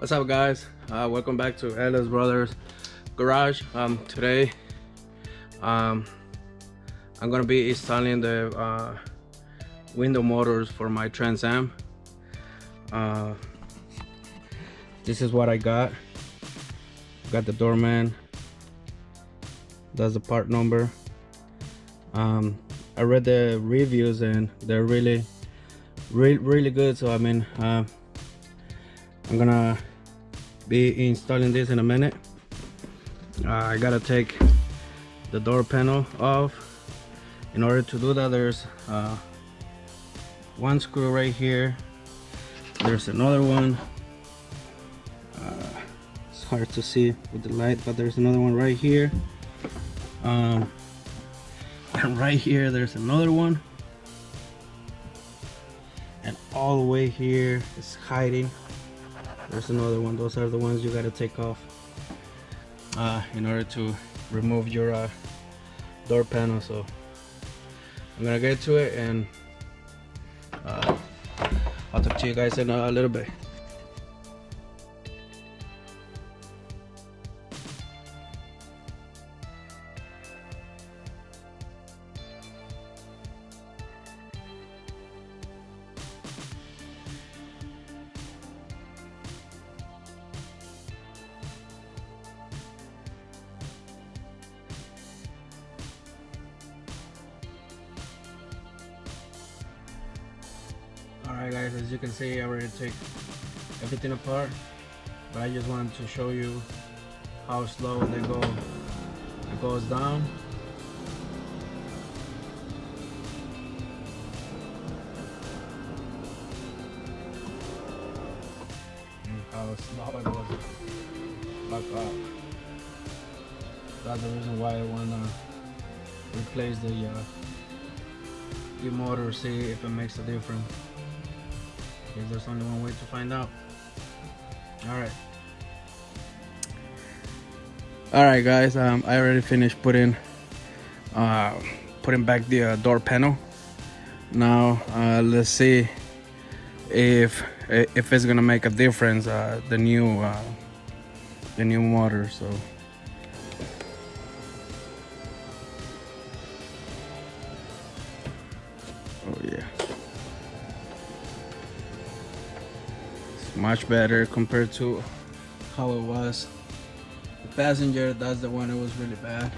What's up, guys? Welcome back to Ella's Brothers Garage. Today I'm gonna be installing the window motors for my Trans Am. This is what I got. Got the doorman. That's the part number. I read the reviews and they're really good. So I mean, I'm gonna be installing this in a minute. I gotta take the door panel off. In order to do that, there's one screw right here. There's another one. It's hard to see with the light, but there's another one right here. And right here there's another one, and all the way here is hiding. There's another one. Those are the ones you got to take off in order to remove your door panel. So I'm gonna get to it, and I'll talk to you guys in a little bit. Alright guys, as you can see, I already took everything apart, but I just wanted to show you how slow it goes down. And how slow it goes back up. That's the reason why I wanna replace the motor, see if it makes a difference. Because there's only one way to find out. Alright guys, I already finished putting back the door panel. Now let's see if it's gonna make a difference, the new motor. So oh yeah, much better compared to how it was. The passenger, that's the one that was really bad.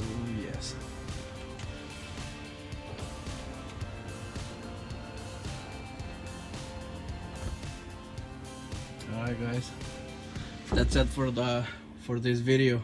Ooh, yes. Alright guys, that's it for this video.